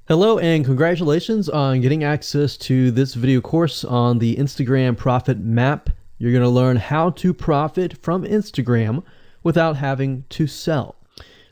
Hello and congratulations on getting access to this video course on the Instagram Profit Map. You're going to learn how to profit from Instagram without having to sell.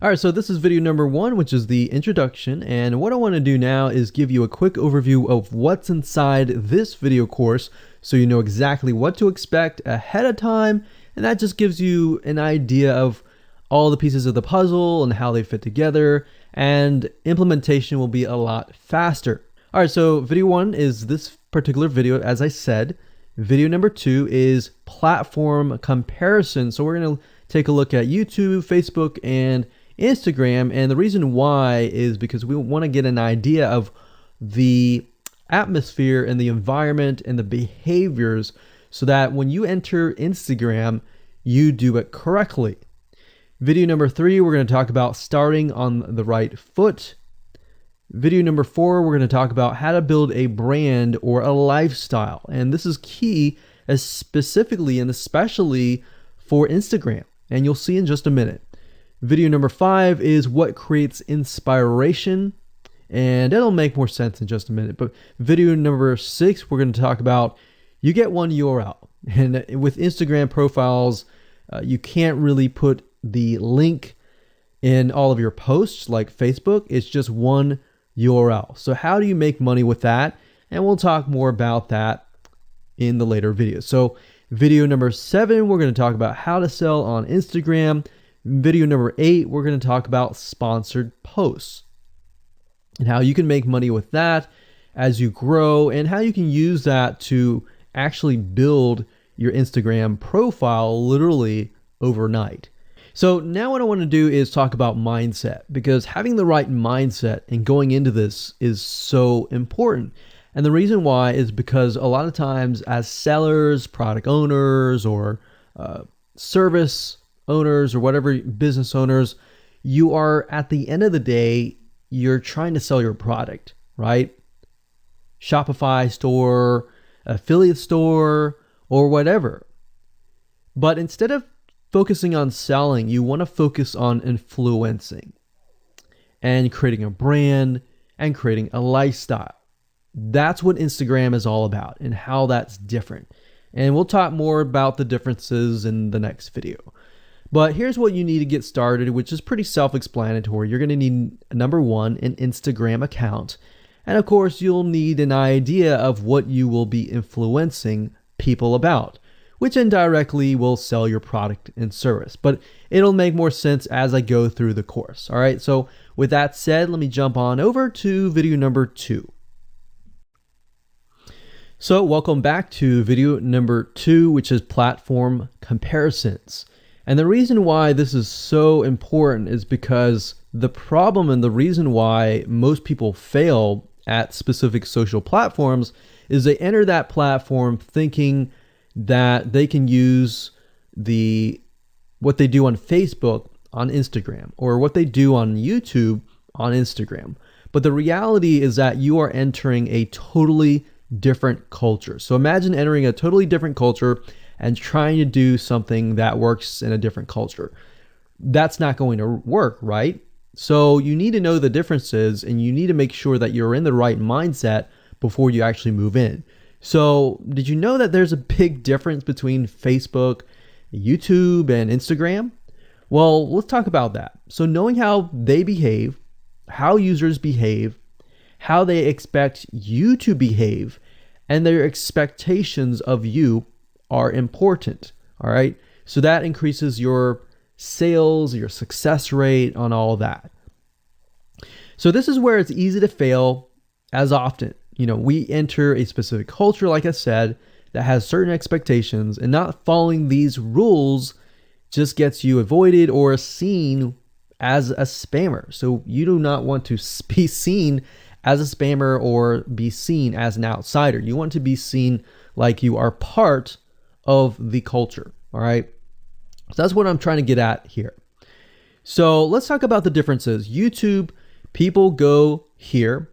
All right, so this is video number 1, which is the introduction. And what I want to do now is give you a quick overview of what's inside this video course so you know exactly what to expect ahead of time. And that just gives you an idea of all the pieces of the puzzle and how they fit together, and implementation will be a lot faster. All right, so video 1 is this particular video, as I said. Video number 2 is platform comparison. So we're going to take a look at YouTube, Facebook, and Instagram. And the reason why is because we want to get an idea of the atmosphere and the environment and the behaviors so that when you enter Instagram, you do it correctly. Video number 3, we're going to talk about starting on the right foot. Video number 4, we're going to talk about how to build a brand or a lifestyle. And this is key, as specifically and especially for Instagram. And you'll see in just a minute. Video number 5 is what creates inspiration. And it'll make more sense in just a minute. But video number 6, we're going to talk about you get one URL. And with Instagram profiles, you can't really put the link in all of your posts like Facebook. It's just one URL. So how do you make money with that? And we'll talk more about that in the later videos. So video number 7, we're going to talk about how to sell on Instagram. Video number 8, we're going to talk about sponsored posts and how you can make money with that as you grow, and how you can use that to actually build your Instagram profile literally overnight. So now what I want to do is talk about mindset, because having the right mindset and going into this is so important. And the reason why is because a lot of times as sellers, product owners, or service owners, or whatever business owners, you are, at the end of the day, you're trying to sell your product, right? Shopify store, affiliate store, or whatever. But instead of focusing on selling, you want to focus on influencing and creating a brand and creating a lifestyle. That's what Instagram is all about and how that's different. And we'll talk more about the differences in the next video. But here's what you need to get started, which is pretty self-explanatory. You're going to need, number 1, an Instagram account. And of course, you'll need an idea of what you will be influencing people about, which indirectly will sell your product and service. But it'll make more sense as I go through the course. All right, so with that said, let me jump on over to video number 2. So welcome back to video number 2, which is platform comparisons. And the reason why this is so important is because the problem and the reason why most people fail at specific social platforms is they enter that platform thinking that they can use what they do on Facebook on Instagram, or what they do on YouTube on Instagram. But the reality is that you are entering a totally different culture. So imagine entering a totally different culture and trying to do something that works in a different culture. That's not going to work, right? So you need to know the differences, and you need to make sure that you're in the right mindset before you actually move in. So did you know that there's a big difference between Facebook, YouTube, and Instagram? Well, let's talk about that. So knowing how they behave, how users behave, how they expect you to behave, and their expectations of you are important. All right. So that increases your sales, your success rate on all that. So this is where it's easy to fail as often. We enter a specific culture, like I said, that has certain expectations, and not following these rules just gets you avoided or seen as a spammer. So you do not want to be seen as a spammer or be seen as an outsider. You want to be seen like you are part of the culture. All right. So that's what I'm trying to get at here. So let's talk about the differences. YouTube, people go here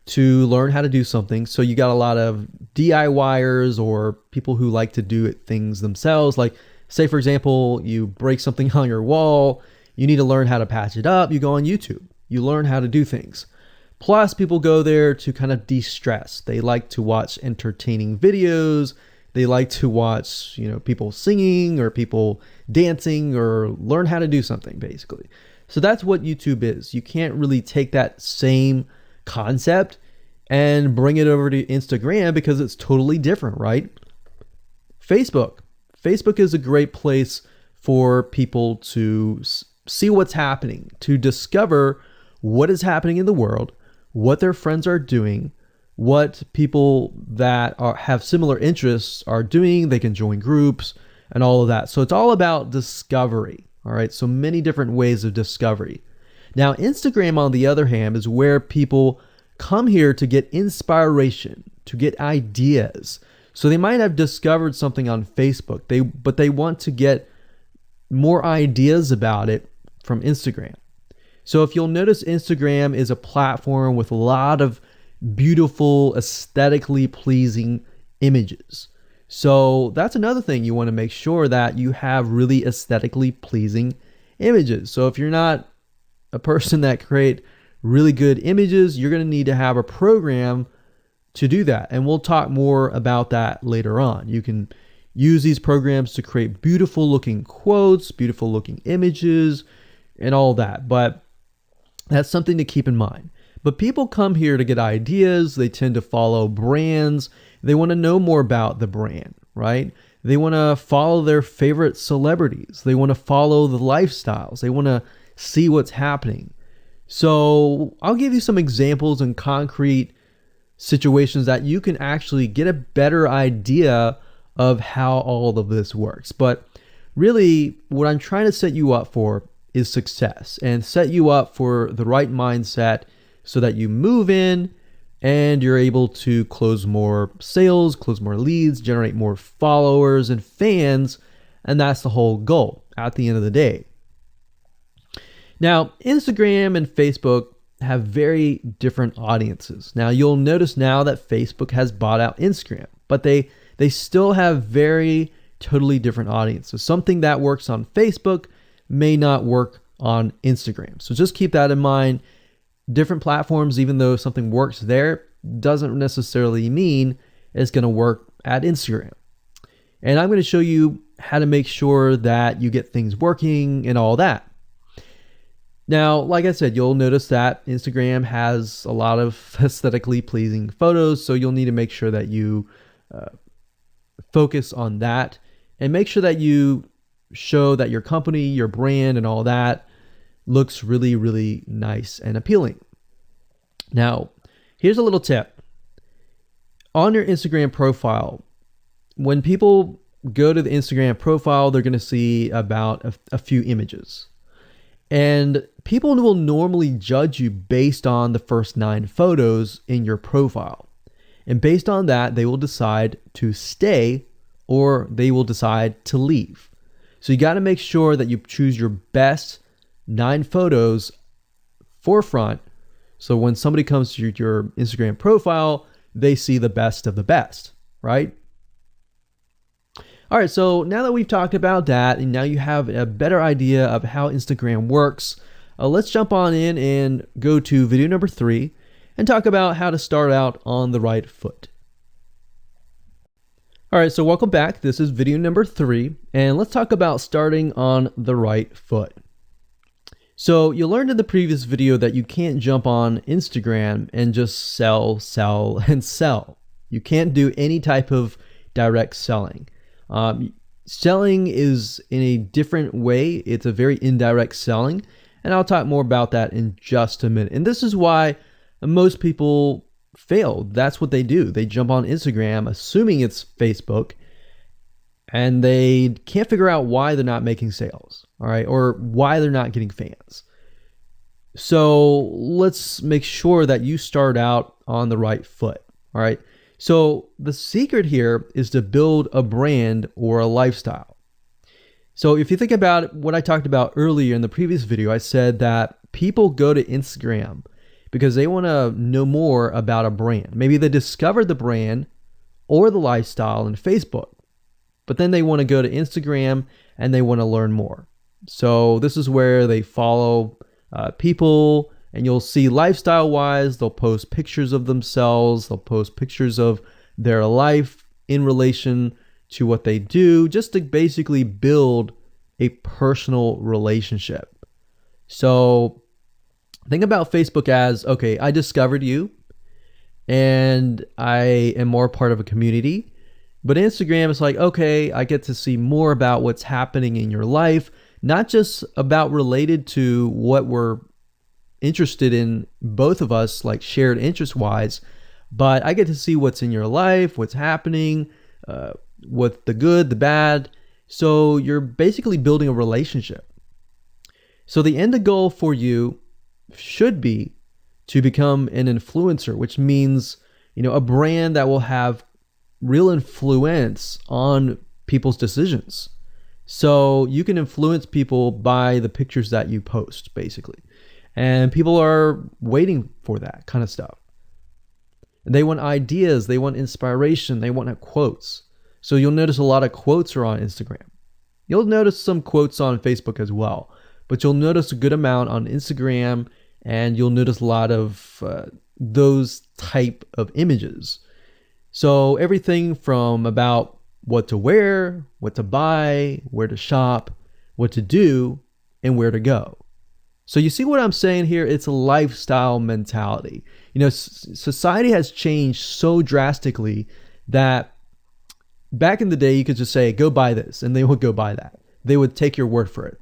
to learn how to do something. So you got a lot of DIYers, or people who like to do things themselves. Like, say, for example, you break something on your wall, you need to learn how to patch it up. You go on YouTube, you learn how to do things. Plus, people go there to kind of de-stress. They like to watch entertaining videos. They like to watch, people singing or people dancing or learn how to do something, basically. So that's what YouTube is. You can't really take that same concept and bring it over to Instagram because it's totally different, right? Facebook. Facebook is a great place for people to see what's happening, to discover what is happening in the world, what their friends are doing, what people that have similar interests are doing. They can join groups and all of that. So it's all about discovery. All right. So many different ways of discovery. Now, Instagram, on the other hand, is where people come here to get inspiration, to get ideas. So they might have discovered something on Facebook, but they want to get more ideas about it from Instagram. So if you'll notice, Instagram is a platform with a lot of beautiful, aesthetically pleasing images. So that's another thing. You want to make sure that you have really aesthetically pleasing images. So if you're not a person that create really good images, you're going to need to have a program to do that. And we'll talk more about that later on. You can use these programs to create beautiful looking quotes, beautiful looking images, and all that. But that's something to keep in mind. But people come here to get ideas. They tend to follow brands. They want to know more about the brand, right? They want to follow their favorite celebrities. They want to follow the lifestyles. They want to see what's happening. So I'll give you some examples and concrete situations that you can actually get a better idea of how all of this works. But really, what I'm trying to set you up for is success, and set you up for the right mindset so that you move in and you're able to close more sales, close more leads, generate more followers and fans. And that's the whole goal at the end of the day. Now, Instagram and Facebook have very different audiences. Now, you'll notice now that Facebook has bought out Instagram, but they still have very totally different audiences. Something that works on Facebook may not work on Instagram. So just keep that in mind. Different platforms, even though something works there, doesn't necessarily mean it's going to work at Instagram. And I'm going to show you how to make sure that you get things working and all that. Now, like I said, you'll notice that Instagram has a lot of aesthetically pleasing photos, so you'll need to make sure that you focus on that and make sure that you show that your company, your brand, and all that looks really, really nice and appealing. Now, here's a little tip. On your Instagram profile, when people go to the Instagram profile, they're going to see about a few images. And people will normally judge you based on the first 9 photos in your profile. And based on that, they will decide to stay or they will decide to leave. So you got to make sure that you choose your best 9 photos forefront. So when somebody comes to your Instagram profile, they see the best of the best, right? All right, so now that we've talked about that, and now you have a better idea of how Instagram works, let's jump on in and go to video number 3 and talk about how to start out on the right foot. All right, so welcome back. This is video number 3, and let's talk about starting on the right foot. So you learned in the previous video that you can't jump on Instagram and just sell, and sell. You can't do any type of direct selling. Selling is in a different way. It's a very indirect selling, and I'll talk more about that in just a minute. And this is why most people fail. That's what they do. They jump on Instagram assuming it's Facebook, and they can't figure out why they're not making sales, all right, or why they're not getting fans. So let's make sure that you start out on the right foot, all right? So the secret here is to build a brand or a lifestyle. So if you think about what I talked about earlier in the previous video, I said that people go to Instagram because they want to know more about a brand. Maybe they discovered the brand or the lifestyle in Facebook, but then they want to go to Instagram and they want to learn more. So this is where they follow people And you'll see lifestyle wise, they'll post pictures of themselves, they'll post pictures of their life in relation to what they do, just to basically build a personal relationship. So think about Facebook as, okay, I discovered you and I am more part of a community. But Instagram is like, okay, I get to see more about what's happening in your life, not just about related to what we're interested in, both of us, like shared interest wise, but I get to see what's in your life, what's happening, what the good, the bad. So you're basically building a relationship. So the end goal for you should be to become an influencer, which means, a brand that will have real influence on people's decisions. So you can influence people by the pictures that you post, basically. And people are waiting for that kind of stuff. They want ideas, they want inspiration, they want quotes. So you'll notice a lot of quotes are on Instagram. You'll notice some quotes on Facebook as well, but you'll notice a good amount on Instagram, and you'll notice a lot of those type of images. So everything from about what to wear, what to buy, where to shop, what to do, and where to go. So you see what I'm saying here? It's a lifestyle mentality. Society has changed so drastically that back in the day, you could just say, go buy this, and they would go buy that. They would take your word for it.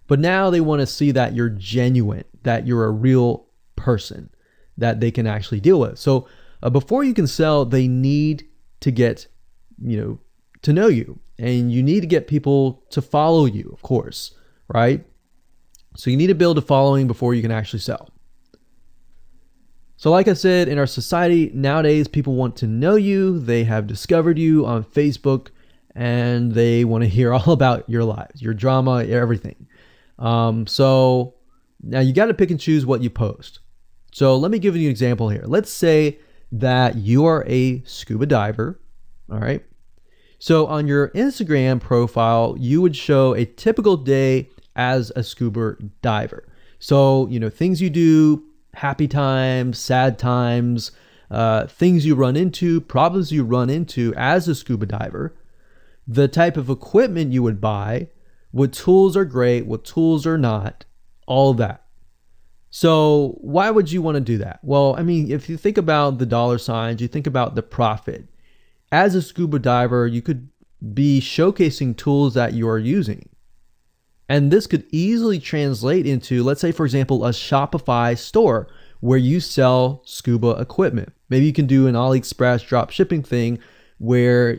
But now they want to see that you're genuine, that you're a real person that they can actually deal with. So before you can sell, they need to get, to know you, and you need to get people to follow you, of course, right? So you need to build a following before you can actually sell. So like I said, in our society nowadays, people want to know you. They have discovered you on Facebook, and they want to hear all about your lives, your drama, everything. So now you got to pick and choose what you post. So let me give you an example here. Let's say that you are a scuba diver, all right? So on your Instagram profile, you would show a typical day as a scuba diver. So, things you do, happy times, sad times, things you run into, problems you run into as a scuba diver, the type of equipment you would buy, what tools are great, what tools are not, all that. So why would you want to do that? Well, if you think about the dollar signs, you think about the profit. As a scuba diver, you could be showcasing tools that you are using. And this could easily translate into, let's say, for example, a Shopify store where you sell scuba equipment. Maybe you can do an AliExpress drop shipping thing where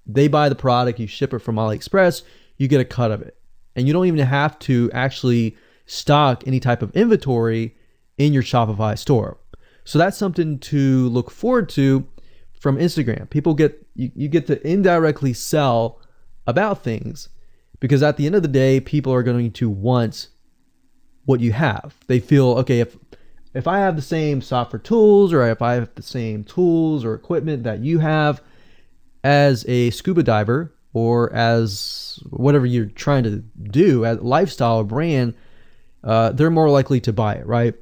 they buy the product, you ship it from AliExpress, you get a cut of it. And you don't even have to actually stock any type of inventory in your Shopify store. So that's something to look forward to from Instagram. You get to indirectly sell about things, because at the end of the day, people are going to want what you have. They feel, okay, if I have the same software tools, or if I have the same tools or equipment that you have as a scuba diver, or as whatever you're trying to do, as lifestyle or brand, they're more likely to buy it, right?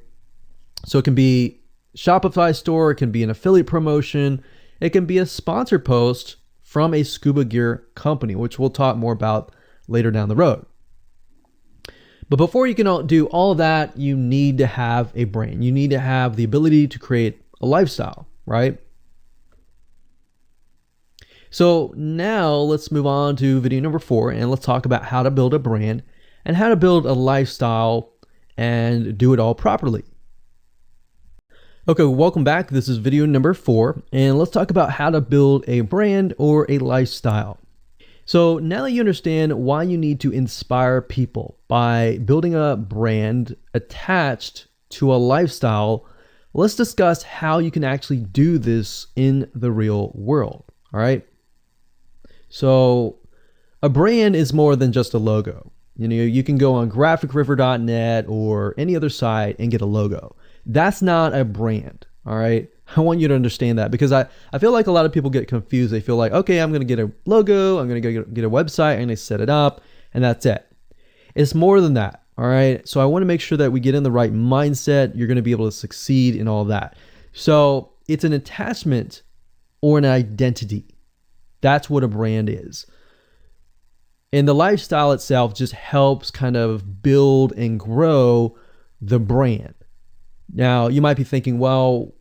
So it can be Shopify store, it can be an affiliate promotion, it can be a sponsor post from a scuba gear company, which we'll talk more about later down the road. But before you can do all of that, you need to have a brand. You need to have the ability to create a lifestyle, right? So now let's move on to video number 4, and let's talk about how to build a brand and how to build a lifestyle and do it all properly. Okay, welcome back. This is video number 4, and let's talk about how to build a brand or a lifestyle. So now that you understand why you need to inspire people by building a brand attached to a lifestyle, let's discuss how you can actually do this in the real world. All right. So a brand is more than just a logo. You can go on graphicriver.net or any other site and get a logo. That's not a brand. All right. I want you to understand that, because I feel like a lot of people get confused. They feel like, okay, I'm going to get a logo, I'm going to get a website, I'm going to set it up, and that's it. It's more than that. All right. So I want to make sure that we get in the right mindset. You're going to be able to succeed in all that. So it's an attachment or an identity. That's what a brand is. And the lifestyle itself just helps kind of build and grow the brand. Now, you might be thinking, well,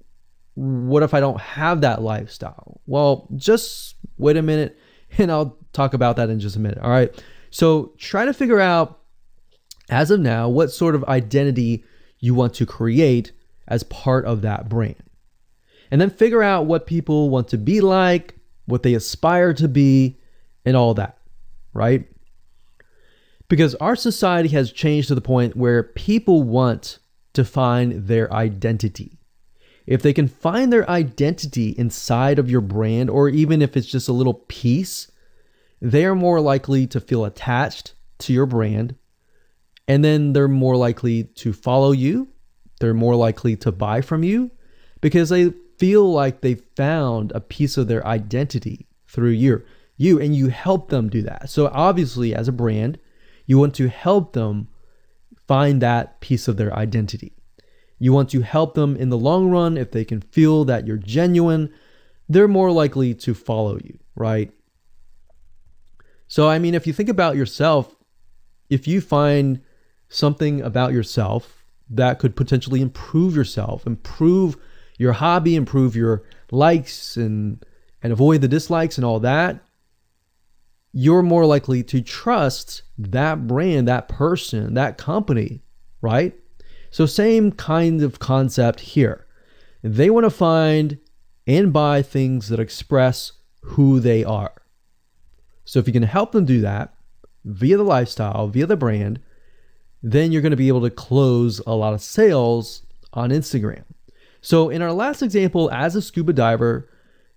what if I don't have that lifestyle? Well, just wait a minute and I'll talk about that in just a minute. All right. So try to figure out, as of now, what sort of identity you want to create as part of that brand. And then figure out what people want to be like, what they aspire to be, and all that, right? Because our society has changed to the point where people want to find their identity. If they can find their identity inside of your brand, or even if it's just a little piece, they are more likely to feel attached to your brand. And then they're more likely to follow you. They're more likely to buy from you because they feel like they found a piece of their identity through you, and you help them do that. So obviously, as a brand, you want to help them find that piece of their identity. You want to help them in the long run. If they can feel that you're genuine, they're more likely to follow you, right? So, I mean, if you think about yourself, if you find something about yourself that could potentially improve yourself, improve your hobby, improve your likes and avoid the dislikes and all that, you're more likely to trust that brand, that person, that company, right? So same kind of concept here. They want to find and buy things that express who they are. So if you can help them do that via the lifestyle, via the brand, then you're going to be able to close a lot of sales on Instagram. So in our last example, as a scuba diver,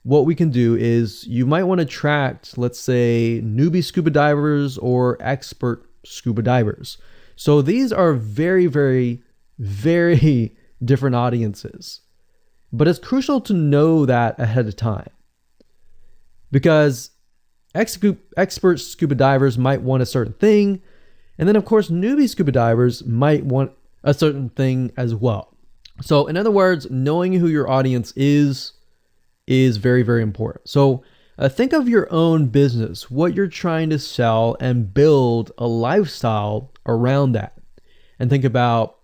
what we can do is you might want to attract, let's say, newbie scuba divers or expert scuba divers. So these are very, very, very different audiences. But it's crucial to know that ahead of time, because expert scuba divers might want a certain thing. And then, of course, newbie scuba divers might want a certain thing as well. So in other words, knowing who your audience is very, very important. So think of your own business, what you're trying to sell, and build a lifestyle around that. And think about,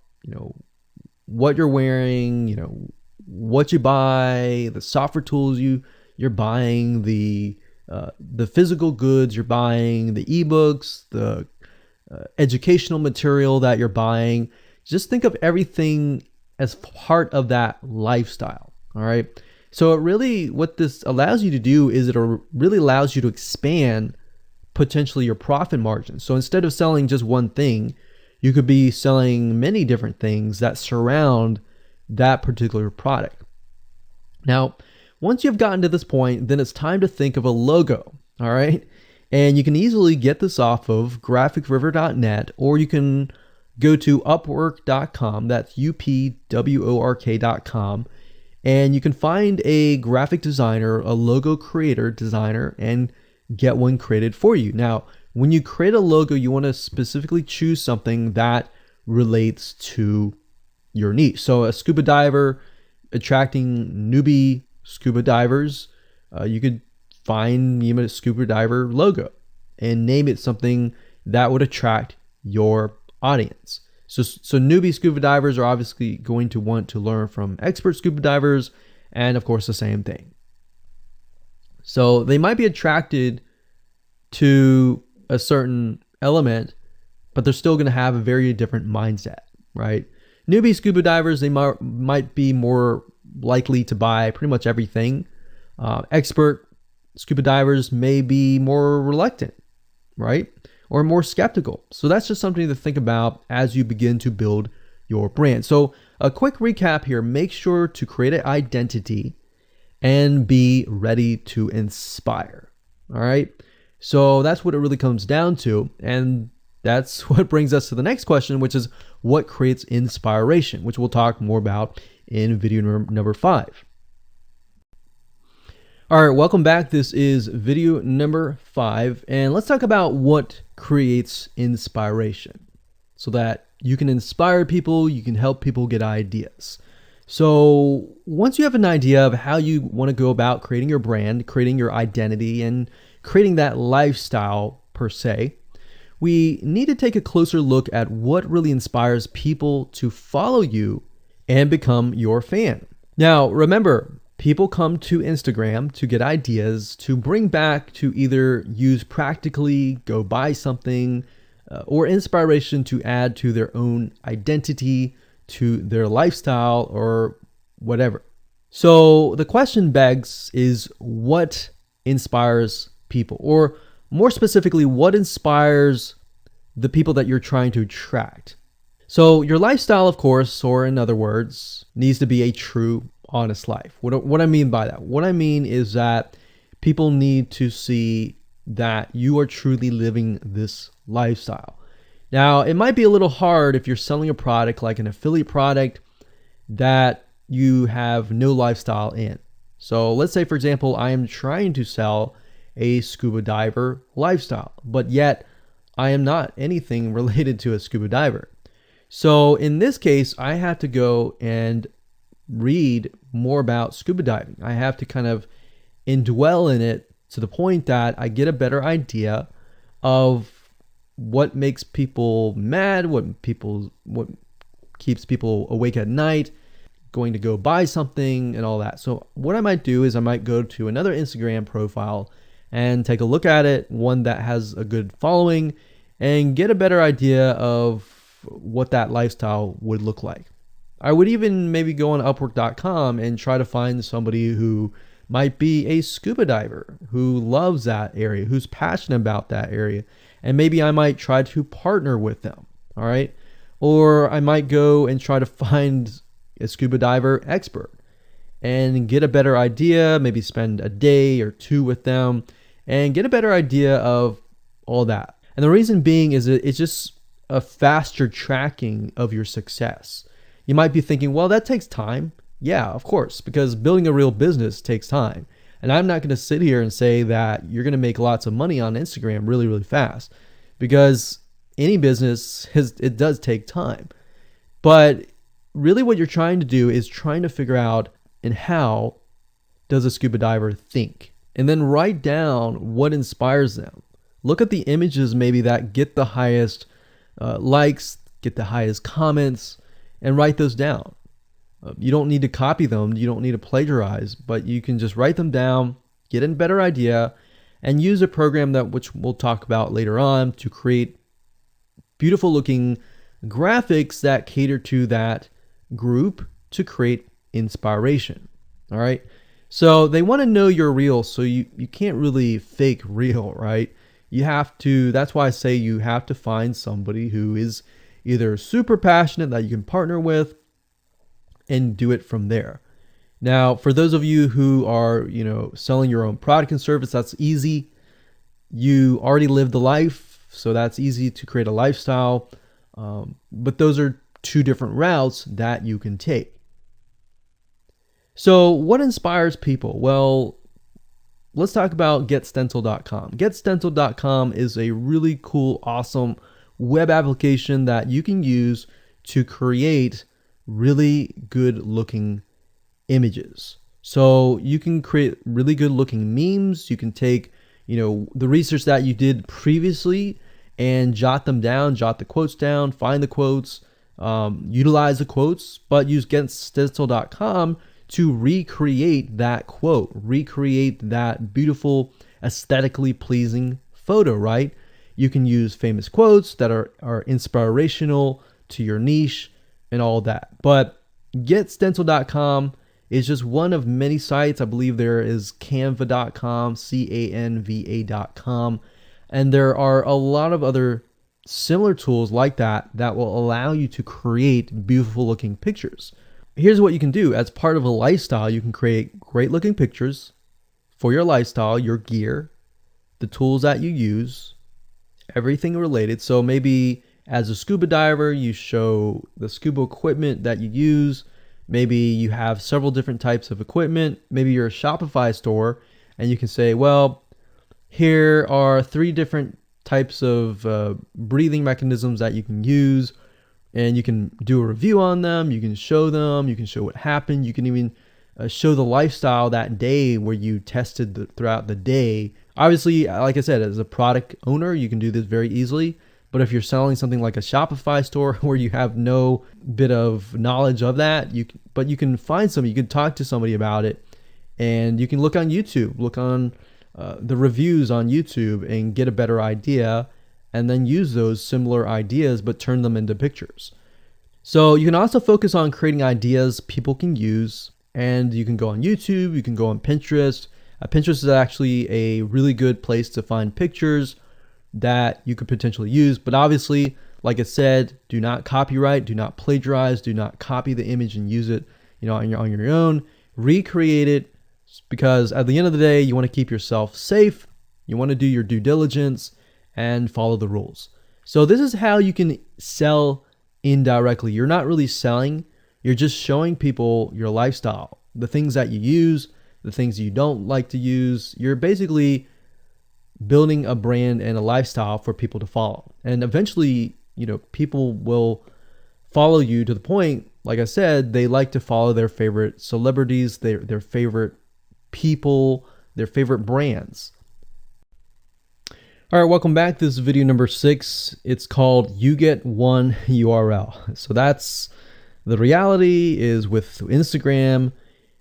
what you're wearing, what you buy, the software tools you're buying, the physical goods you're buying, the ebooks, the educational material that you're buying. Just think of everything as part of that lifestyle. All right. So what this allows you to do is it really allows you to expand potentially your profit margin. So instead of selling just one thing, you could be selling many different things that surround that particular product. Now, once you've gotten to this point, then it's time to think of a logo. All right. And you can easily get this off of graphicriver.net, or you can go to upwork.com. That's upwork.com. And you can find a graphic designer, a logo creator, designer, and get one created for you. Now, when you create a logo, you want to specifically choose something that relates to your niche. So a scuba diver attracting newbie scuba divers, you could find a scuba diver logo and name it something that would attract your audience. So newbie scuba divers are obviously going to want to learn from expert scuba divers, and of course the same thing. So they might be attracted to a certain element, but they're still going to have a very different mindset, right? Newbie scuba divers, they might be more likely to buy pretty much everything. Expert scuba divers may be more reluctant, right? Or more skeptical. So that's just something to think about as you begin to build your brand. So a quick recap here: make sure to create an identity and be ready to inspire. All right. So that's what it really comes down to. And that's what brings us to the next question, which is what creates inspiration, which we'll talk more about in video number 5. All right, welcome back. This is video number 5, and let's talk about what creates inspiration. so that you can inspire people, you can help people get ideas. So once you have an idea of how you want to go about creating your brand, creating your identity, and creating that lifestyle per se, we need to take a closer look at what really inspires people to follow you and become your fan. Now, remember, people come to Instagram to get ideas to bring back to either use practically, go buy something, or inspiration to add to their own identity, to their lifestyle, or whatever. So the question begs is, what inspires people? Or more specifically, what inspires the people that you're trying to attract? So your lifestyle, of course, or in other words, needs to be a true, honest life. What I mean by that? What I mean is that people need to see that you are truly living this lifestyle. Now, it might be a little hard if you're selling a product like an affiliate product that you have no lifestyle in. So let's say, for example, I am trying to sell a scuba diver lifestyle, but yet I am not anything related to a scuba diver. So in this case, I have to go and read more about scuba diving. I have to kind of indwell in it to the point that I get a better idea of what makes people mad, what keeps people awake at night, going to go buy something and all that. So what I might do is I might go to another Instagram profile and take a look at it, one that has a good following, and get a better idea of what that lifestyle would look like. I would even maybe go on Upwork.com and try to find somebody who might be a scuba diver, who loves that area, who's passionate about that area. And maybe I might try to partner with them, all right? Or I might go and try to find a scuba diver expert and get a better idea, maybe spend a day or two with them and get a better idea of all that. And the reason being is it's just a faster tracking of your success. You might be thinking, well, that takes time. Yeah, of course, because building a real business takes time. And I'm not going to sit here and say that you're going to make lots of money on Instagram really, really fast, because any business it does take time. But really what you're trying to do is trying to figure out and how does a scuba diver think? And then write down what inspires them. Look at the images maybe that get the highest likes, get the highest comments, and write those down. You don't need to copy them. You don't need to plagiarize, but you can just write them down, get a better idea, and use a program which we'll talk about later on to create beautiful looking graphics that cater to that group to create inspiration. All right. So they want to know you're real. So you can't really fake real, right? You have to, that's why I say you have to find somebody who is either super passionate that you can partner with and do it from there. Now, for those of you who are, selling your own product and service, that's easy. You already live the life, so that's easy to create a lifestyle. But those are two different routes that you can take. So what inspires people? Well, let's talk about GetStencil.com. GetStencil.com is a really cool, awesome web application that you can use to create really good looking images. So you can create really good looking memes. You can take, the research that you did previously and jot them down, jot the quotes down, find the quotes, utilize the quotes, but use GetStencil.com to recreate that quote, recreate that beautiful, aesthetically pleasing photo, right? You can use famous quotes that are inspirational to your niche and all that. But GetStencil.com is just one of many sites. I believe there is Canva.com, Canva.com, and there are a lot of other similar tools like that will allow you to create beautiful looking pictures. Here's what you can do. As part of a lifestyle, you can create great looking pictures for your lifestyle, your gear, the tools that you use, everything related. So maybe as a scuba diver, you show the scuba equipment that you use. Maybe you have several different types of equipment. Maybe you're a Shopify store and you can say, well, here are 3 different types of breathing mechanisms that you can use, and you can do a review on them. You can show them. You can show what happened. You can even show the lifestyle that day where you tested throughout the day. Obviously, like I said, as a product owner, you can do this very easily. But if you're selling something like a Shopify store where you have no bit of knowledge of that, you can find somebody, you can talk to somebody about it, and you can look on YouTube, look on the reviews on YouTube and get a better idea, and then use those similar ideas but turn them into pictures. So you can also focus on creating ideas people can use, and you can go on YouTube, you can go on Pinterest. Pinterest is actually a really good place to find pictures that you could potentially use. But obviously, like I said, do not copyright, do not plagiarize, do not copy the image and use it, on your own. Recreate it, because at the end of the day, you want to keep yourself safe. You want to do your due diligence and follow the rules. So this is how you can sell indirectly. You're not really selling, you're just showing people your lifestyle, the things that you use, the things you don't like to use. You're basically building a brand and a lifestyle for people to follow. And eventually, people will follow you to the point, like I said, they like to follow their favorite celebrities, their favorite people, their favorite brands. All right, welcome back. This is video number 6. It's called You Get One URL. So that's the reality is with Instagram,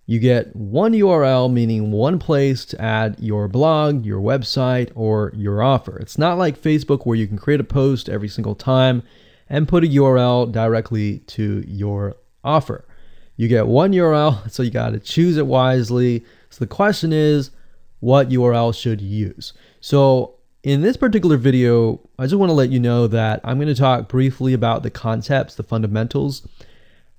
you get one URL, meaning one place to add your blog, your website, or your offer. It's not like Facebook where you can create a post every single time and put a URL directly to your offer. You get one URL, so you got to choose it wisely. So the question is, what URL should you use? So in this particular video, I just want to let you know that I'm going to talk briefly about the concepts, the fundamentals,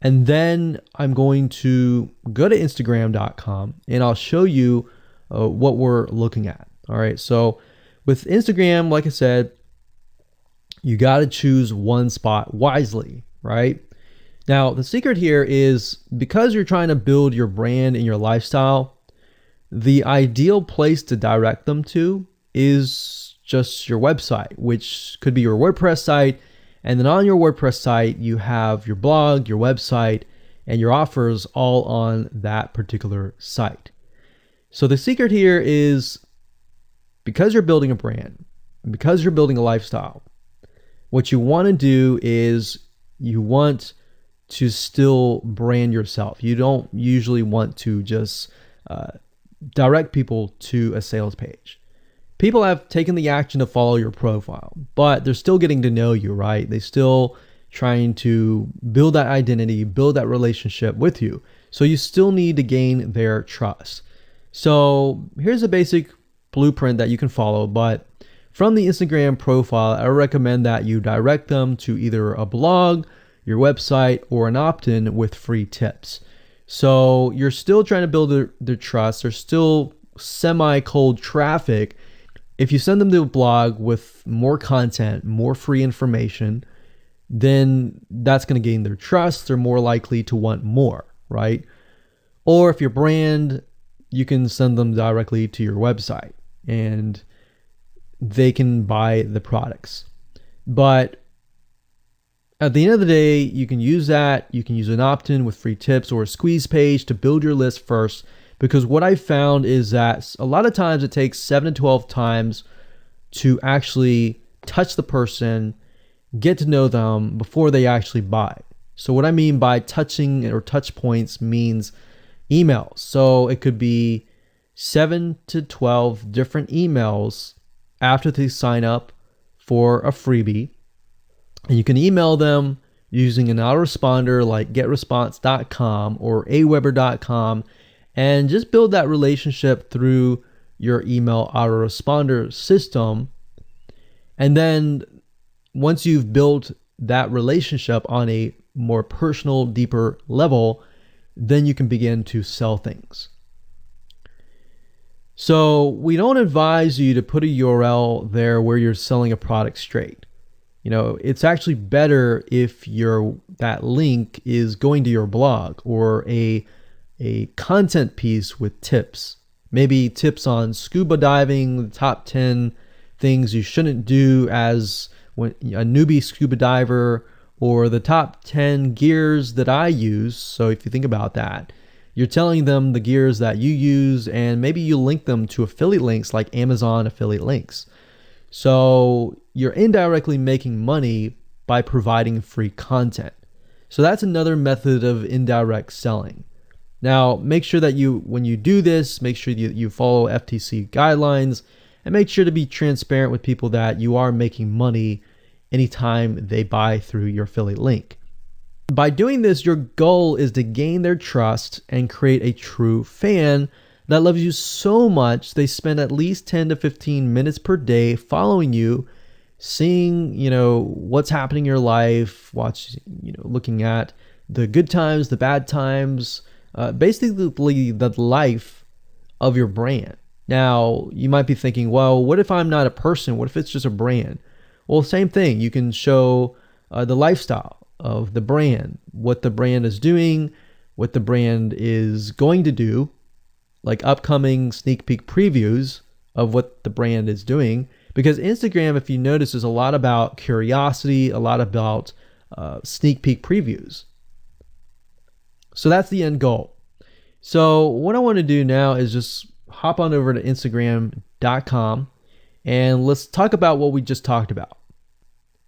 and then I'm going to go to Instagram.com and I'll show you what we're looking at. All right. So with Instagram, like I said, you got to choose one spot wisely, right? Now, the secret here is because you're trying to build your brand and your lifestyle, the ideal place to direct them to is just your website, which could be your WordPress site. And then on your WordPress site, you have your blog, your website, and your offers all on that particular site. So the secret here is because you're building a brand, because you're building a lifestyle, what you want to do is you want to still brand yourself. You don't usually want to just direct people to a sales page. People have taken the action to follow your profile, but they're still getting to know you, right? They're still trying to build that identity, build that relationship with you. So you still need to gain their trust. So here's a basic blueprint that you can follow, but from the Instagram profile, I recommend that you direct them to either a blog, your website, or an opt-in with free tips. So you're still trying to build their trust. There's still semi-cold traffic. If you send them to a blog with more content, more free information, then that's going to gain their trust. They're more likely to want more, right? Or if your brand, you can send them directly to your website and they can buy the products. But at the end of the day, you can use that. You can use an opt-in with free tips or a squeeze page to build your list first. Because what I found is that a lot of times it takes 7 to 12 times to actually touch the person, get to know them before they actually buy. So what I mean by touching or touch points means emails. So it could be 7 to 12 different emails after they sign up for a freebie. And you can email them using an autoresponder like getresponse.com or aweber.com. And just build that relationship through your email autoresponder system. And then once you've built that relationship on a more personal, deeper level, then you can begin to sell things. So we don't advise you to put a URL there where you're selling a product straight. It's actually better if that link is going to your blog or a content piece with tips, maybe tips on scuba diving, the top 10 things you shouldn't do as when a newbie scuba diver, or the top 10 gears that I use. So if you think about that, you're telling them the gears that you use, and maybe you link them to affiliate links like Amazon affiliate links. So you're indirectly making money by providing free content. So that's another method of indirect selling. Now, make sure that when you do this, make sure you follow FTC guidelines, and make sure to be transparent with people that you are making money anytime they buy through your affiliate link. By doing this, your goal is to gain their trust and create a true fan that loves you so much they spend at least 10 to 15 minutes per day following you, seeing, what's happening in your life, looking at the good times, the bad times, basically the life of your brand. Now, you might be thinking, well, what if I'm not a person? What if it's just a brand? Well, same thing. You can show the lifestyle of the brand, what the brand is doing, what the brand is going to do, like upcoming sneak peek previews of what the brand is doing. Because Instagram, if you notice, is a lot about curiosity, a lot about sneak peek previews. So that's the end goal. So what I want to do now is just hop on over to Instagram.com and let's talk about what we just talked about.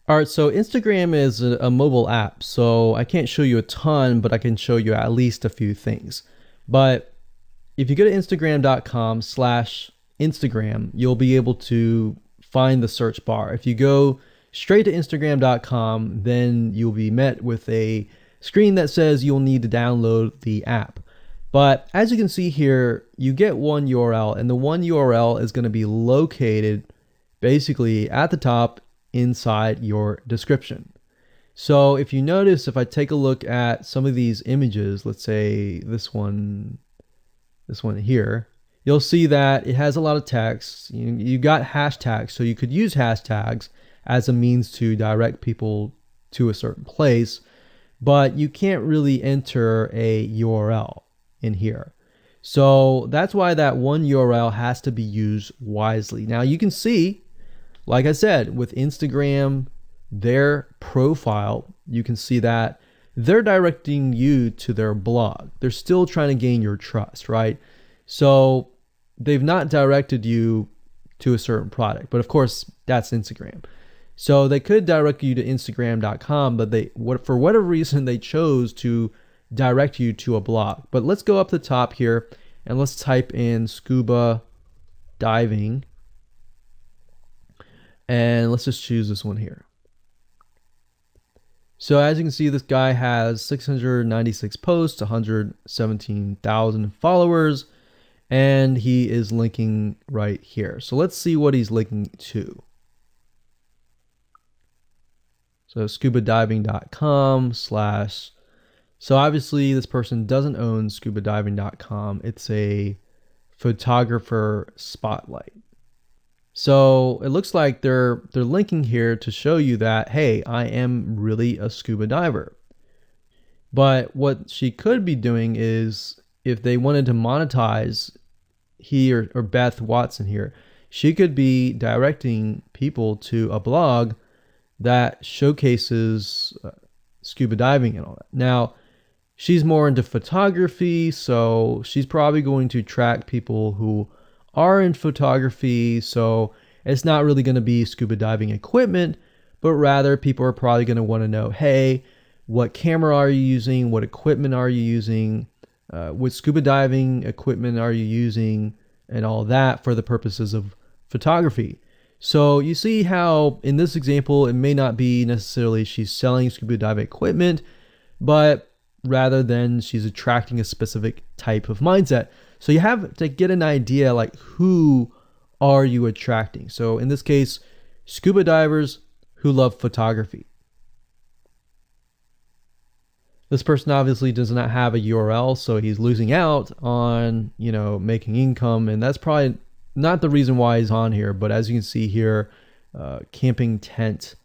All right, so Instagram is a mobile app, so I can't show you a ton, but I can show you at least a few things. But if you go to Instagram.com/Instagram, you'll be able to find the search bar. If you go straight to Instagram.com, then you'll be met with a screen that says you'll need to download the app. But as you can see here, you get one URL, and the one URL is going to be located basically at the top inside your description. So if you notice, if I take a look at some of these images, let's say this one here, you'll see that it has a lot of text. You got hashtags, so you could use hashtags as a means to direct people to a certain place, but you can't really enter a URL in here. So that's why that one URL has to be used wisely. Now you can see, like I said, with Instagram, their profile, you can see that they're directing you to their blog. They're still trying to gain your trust, right? So they've not directed you to a certain product, but of course that's Instagram. So they could direct you to Instagram.com, but for whatever reason, they chose to direct you to a blog. But let's go up the top here and let's type in scuba diving. And let's just choose this one here. So as you can see, this guy has 696 posts, 117,000 followers, and he is linking right here. So let's see what he's linking to. So scubadiving.com/. So obviously this person doesn't own scubadiving.com. It's a photographer spotlight. So it looks like they're linking here to show you that, hey, I am really a scuba diver. But what she could be doing is, if they wanted to monetize, he or Beth Watson here, she could be directing people to a blog that showcases scuba diving and all that. Now, she's more into photography, so she's probably going to track people who are in photography. So it's not really going to be scuba diving equipment, but rather people are probably going to want to know, hey, what camera are you using? What equipment are you using? What scuba diving equipment are you using? And all that for the purposes of photography. So you see how in this example, it may not be necessarily she's selling scuba diving equipment, but rather than she's attracting a specific type of mindset. So you have to get an idea, like, who are you attracting? So in this case, scuba divers who love photography. This person obviously does not have a URL, so he's losing out on, making income, and that's probably not the reason why he's on here. But as you can see here, camping tent,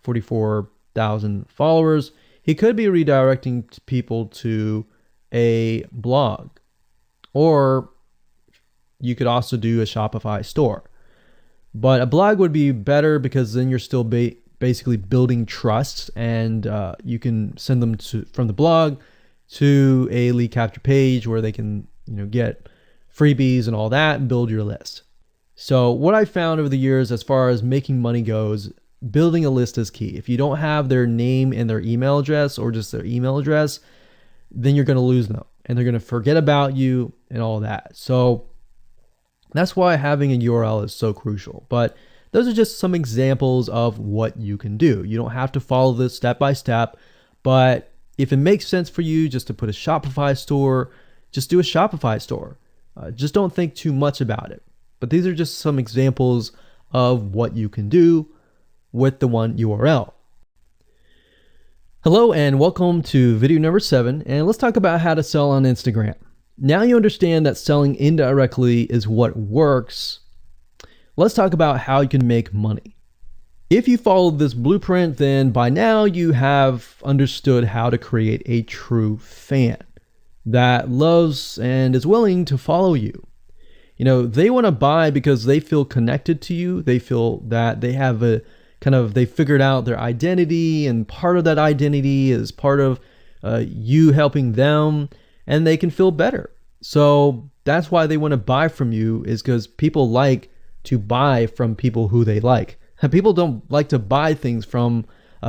44,000 followers. He could be redirecting people to a blog, or you could also do a Shopify store. But a blog would be better because then you're still basically building trust, and you can send them from the blog to a lead capture page where they can get freebies and all that and build your list. So what I found over the years as far as making money goes, building a list is key. If you don't have their name and their email address, or just their email address, then you're going to lose them and they're going to forget about you and all that. So that's why having a URL is so crucial. But those are just some examples of what you can do. You don't have to follow this step by step, but if it makes sense for you just to put a Shopify store, just do a Shopify store. Just don't think too much about it. But these are just some examples of what you can do with the one URL. Hello and welcome to video number 7, and let's talk about how to sell on Instagram. Now you understand that selling indirectly is what works. Let's talk about how you can make money. If you followed this blueprint, then by now you have understood how to create a true fan that loves and is willing to follow you. They want to buy because they feel connected to you. They feel that they have they figured out their identity, and part of that identity is part of you helping them, and they can feel better. So that's why they want to buy from you, is because people like to buy from people who they like. People don't like to buy things from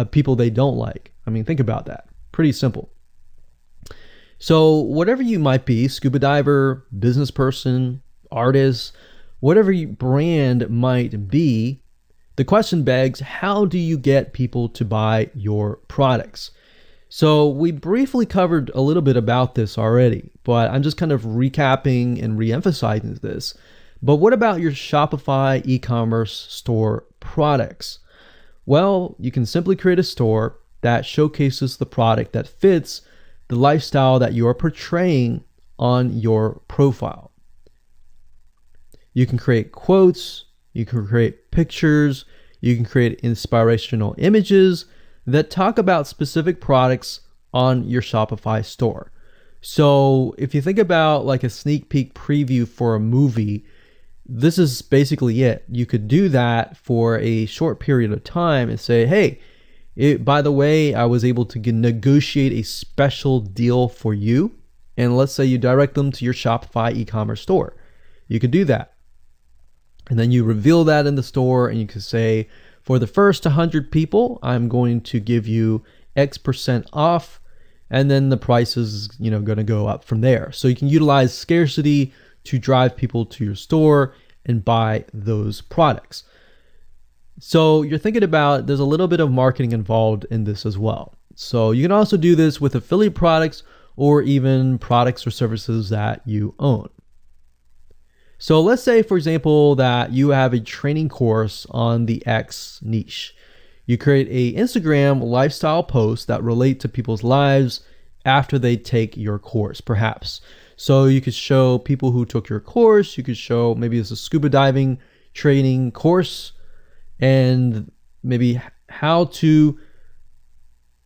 people they don't like. I mean, think about that. Pretty simple. So whatever you might be, scuba diver, business person, artist, whatever your brand might be, the question begs, how do you get people to buy your products? So we briefly covered a little bit about this already, but I'm just kind of recapping and re-emphasizing this. But what about your Shopify e-commerce store products? Well, you can simply create a store that showcases the product that fits the lifestyle that you are portraying on your profile. You can create quotes, you can create pictures, you can create inspirational images that talk about specific products on your Shopify store. So if you think about like a sneak peek preview for a movie, this is basically it. You could do that for a short period of time and say, hey, by the way, I was able to negotiate a special deal for you. And let's say you direct them to your Shopify e-commerce store. You could do that. And then you reveal that in the store, and you can say, for the first 100 people, I'm going to give you X% off, and then the price is, going to go up from there. So you can utilize scarcity to drive people to your store and buy those products. So you're thinking about, there's a little bit of marketing involved in this as well. So you can also do this with affiliate products or even products or services that you own. So let's say, for example, that you have a training course on the X niche. You create a Instagram lifestyle post that relate to people's lives after they take your course, perhaps. So you could show people who took your course, you could show maybe it's a scuba diving training course, and maybe how to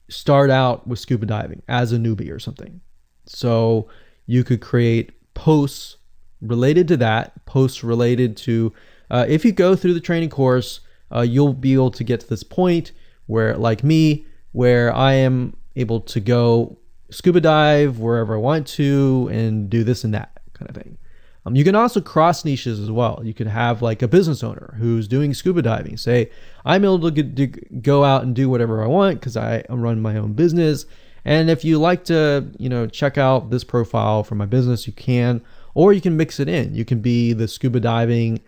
start out with scuba diving as a newbie or something. So you could create posts related to that, posts related to, if you go through the training course, you'll be able to get to this point where, like me, where I am able to go scuba dive wherever I want to and do this and that kind of thing. You can also cross niches as well. You could have like a business owner who's doing scuba diving say, I'm able to go out and do whatever I want because I run my own business. And if you like to, check out this profile for my business, you can. Or you can mix it in. You can be the scuba diving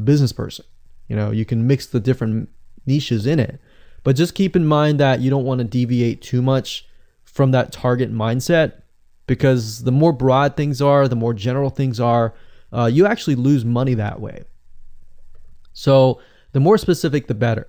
business person. You can mix the different niches in it. But just keep in mind that you don't want to deviate too much from that target mindset, because the more broad things are, the more general things are, you actually lose money that way. So the more specific, the better.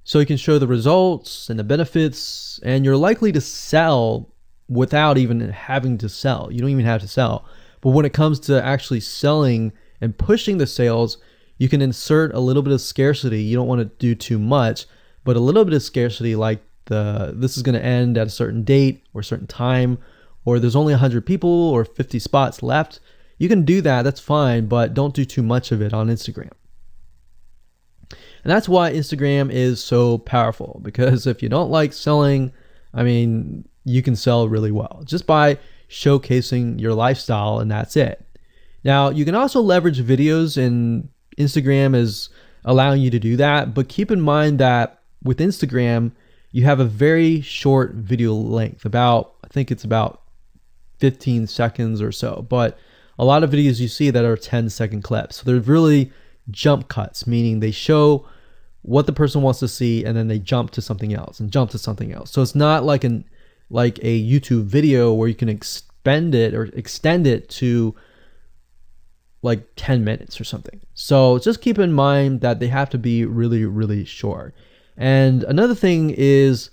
So you can show the results and the benefits, and you're likely to sell without even having to sell. You don't even have to sell. But when it comes to actually selling and pushing the sales, you can insert a little bit of scarcity. You don't want to do too much, but a little bit of scarcity, like this is going to end at a certain date or a certain time, or there's only 100 people or 50 spots left. you can do that, that's fine, but don't do too much of it on Instagram. And that's why Instagram is so powerful, because if you don't like selling, I mean, you can sell really well just by showcasing your lifestyle, and that's it. Now, you can also leverage videos, and Instagram is allowing you to do that, but keep in mind that with Instagram, you have a very short video length, I think it's about 15 seconds or so, but a lot of videos you see that are 10-second clips. So they're really jump cuts, meaning they show what the person wants to see and then they jump to something else and jump to something else. So it's not like a YouTube video where you can extend it to like 10 minutes or something. So just keep in mind that they have to be really, really short. And another thing is,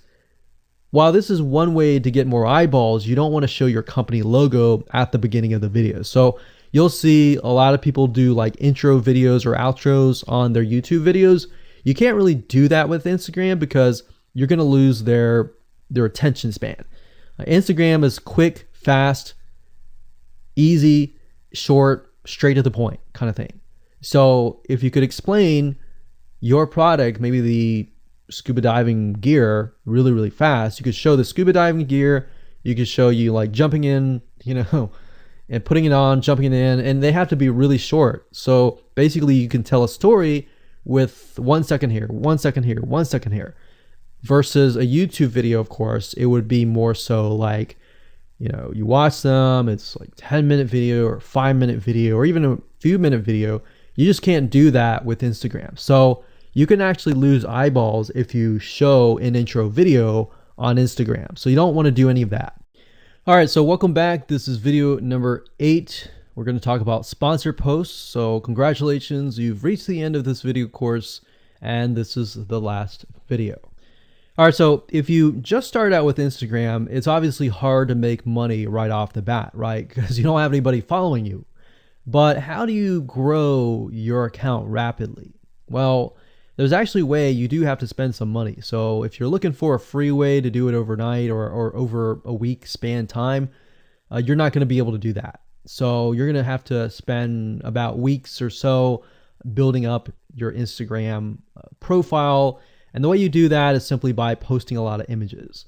while this is one way to get more eyeballs, you don't want to show your company logo at the beginning of the video. So you'll see a lot of people do like intro videos or outros on their YouTube videos. You can't really do that with Instagram because you're going to lose their attention span. Instagram is quick, fast, easy, short, straight to the point kind of thing. So if you could explain your product, maybe the scuba diving gear, really, really fast, you could show the scuba diving gear, you could show you like jumping in, and putting it on, jumping in, and they have to be really short. So basically you can tell a story with 1 second here, 1 second here, 1 second here, versus a YouTube video. Of course, it would be more so like, you watch them, it's like 10-minute video or 5-minute video or even a few minute video. You just can't do that with Instagram. So you can actually lose eyeballs if you show an intro video on Instagram. So you don't want to do any of that. All right, so welcome back. This is video number 8. We're going to talk about sponsor posts. So congratulations, you've reached the end of this video course, and this is the last video. All right, so if you just start out with Instagram, it's obviously hard to make money right off the bat, right? Because you don't have anybody following you. But how do you grow your account rapidly? Well, there's actually a way. You do have to spend some money. So if you're looking for a free way to do it overnight or over a week span time, you're not going to be able to do that. So you're going to have to spend about weeks or so building up your Instagram profile. And the way you do that is simply by posting a lot of images.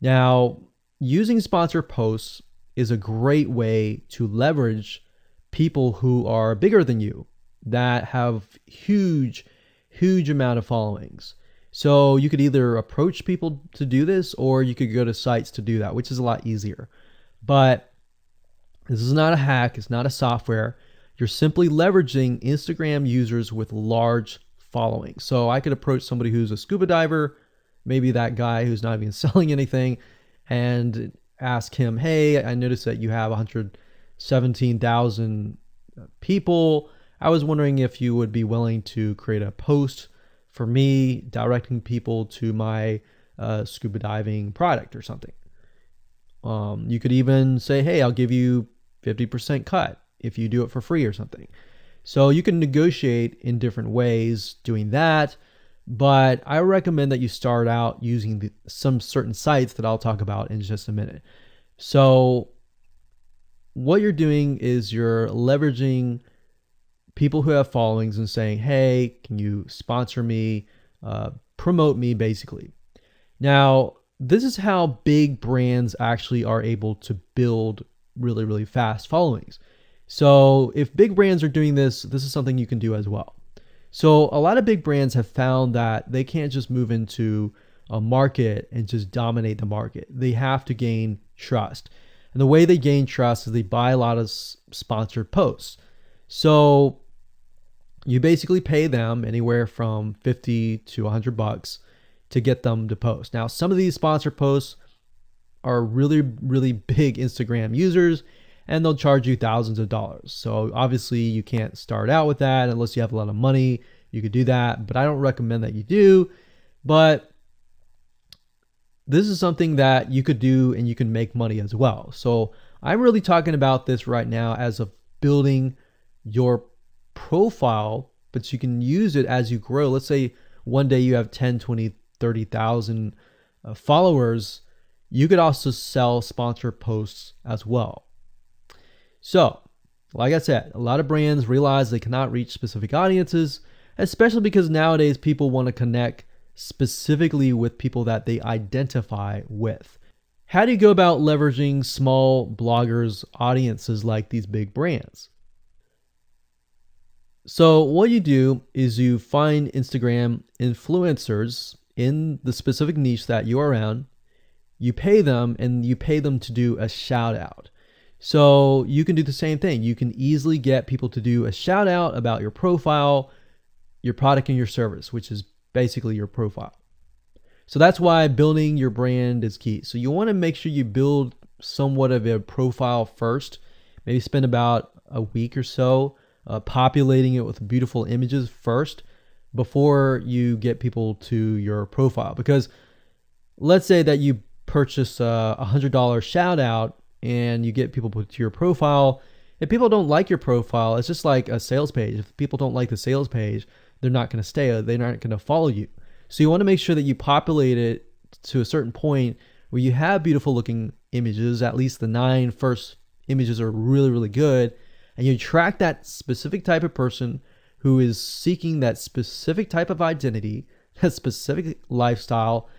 Now, using sponsor posts is a great way to leverage people who are bigger than you, that have huge amount of followings. So you could either approach people to do this, or you could go to sites to do that, which is a lot easier. But this is not a hack. It's not a software. You're simply leveraging Instagram users with large followings. So I could approach somebody who's a scuba diver, maybe that guy who's not even selling anything, and ask him, hey, I noticed that you have 117,000 people. I was wondering if you would be willing to create a post for me directing people to my scuba diving product or something. You could even say, hey, I'll give you 50% cut if you do it for free or something. So you can negotiate in different ways doing that. But I recommend that you start out using some certain sites that I'll talk about in just a minute. So what you're doing is you're leveraging people who have followings and saying, hey, can you sponsor me, promote me, basically. Now, this is how big brands actually are able to build really, really fast followings. So if big brands are doing this, this is something you can do as well. So a lot of big brands have found that they can't just move into a market and just dominate the market. They have to gain trust. And the way they gain trust is they buy a lot of sponsored posts. So you basically pay them anywhere from $50 to $100 to get them to post. Now, some of these sponsored posts are really, really big Instagram users, and they'll charge you thousands of dollars. So obviously you can't start out with that unless you have a lot of money. You could do that, but I don't recommend that you do. But this is something that you could do and you can make money as well. So I'm really talking about this right now as of building your profile, but you can use it as you grow. Let's say one day you have 10, 20, 30,000 followers. You could also sell sponsor posts as well. So Like I said, a lot of brands realize they cannot reach specific audiences, especially because nowadays people want to connect specifically with people that they identify with. How do you go about leveraging small bloggers' audiences like these big brands? So what you do is you find Instagram influencers in the specific niche that you are in. You pay them, and you pay them to do a shout out. So you can do the same thing. You can easily get people to do a shout out about your profile, your product, and your service, which is basically your profile. So that's why building your brand is key. So you want to make sure you build somewhat of a profile first. Maybe spend about a week or so populating it with beautiful images first before you get people to your profile. Because let's say that you purchase a $100 shout out and you get people to your profile. If people don't like your profile, it's just like a sales page. If people don't like the sales page, they're not going to stay. They're not going to follow you. So you want to make sure that you populate it to a certain point where you have beautiful looking images. At least the 9 first images are really, really good. And you attract that specific type of person who is seeking that specific type of identity, that specific lifestyle.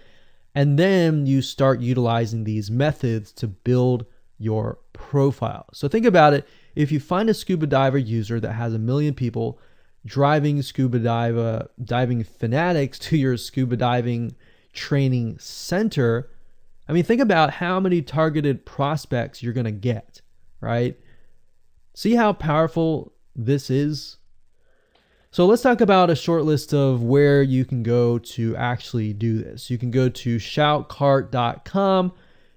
And then you start utilizing these methods to build your profile. So think about it. If you find a scuba diver user that has 1 million people driving scuba diving fanatics to your scuba diving training center, I mean, think about how many targeted prospects you're going to get, right? See how powerful this is? So let's talk about a short list of where you can go to actually do this. You can go to shoutcart.com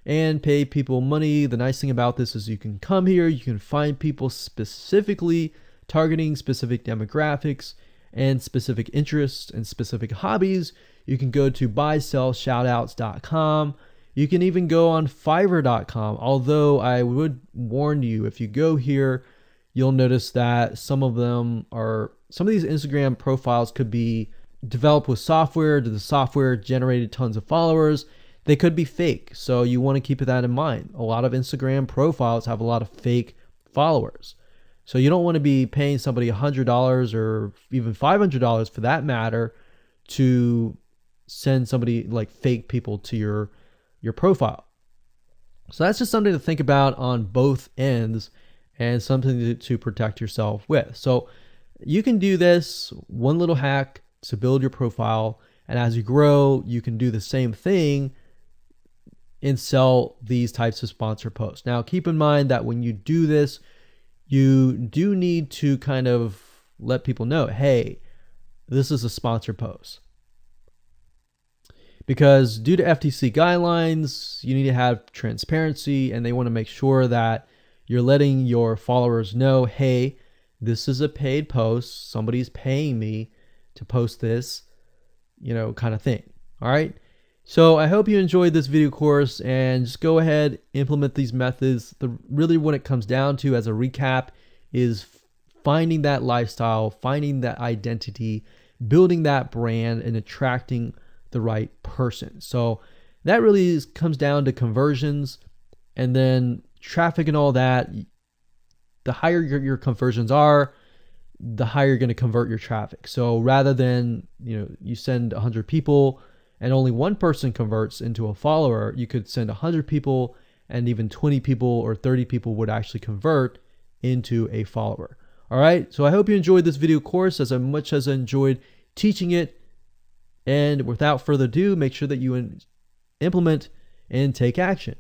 and pay people money. The nice thing about this is you can come here, you can find people specifically targeting specific demographics and specific interests and specific hobbies. You can go to buysellshoutouts.com. You can even go on fiverr.com. Although I would warn you, if you go here, you'll notice that some of these Instagram profiles could be developed with software. The software generated tons of followers. They could be fake. So you want to keep that in mind. A lot of Instagram profiles have a lot of fake followers. So you don't want to be paying somebody $100 or even $500 for that matter to send somebody like fake people to your profile. So that's just something to think about on both ends and something to protect yourself with. So you can do this one little hack to build your profile. And as you grow, you can do the same thing and sell these types of sponsor posts. Now, keep in mind that when you do this, you do need to kind of let people know, hey, this is a sponsor post. Because due to FTC guidelines, you need to have transparency, and they want to make sure that you're letting your followers know, hey, this is a paid post. Somebody's paying me to post this, kind of thing. All right. So I hope you enjoyed this video course, and just go ahead, implement these methods. Really what it comes down to as a recap is finding that lifestyle, finding that identity, building that brand, and attracting the right person. So that really comes down to conversions, and then traffic and all that. The higher your conversions are, the higher you're going to convert your traffic. So rather than, you send 100 people and only one person converts into a follower, you could send 100 people and even 20 people or 30 people would actually convert into a follower. All right. So I hope you enjoyed this video course as much as I enjoyed teaching it. And without further ado, make sure that you implement and take action.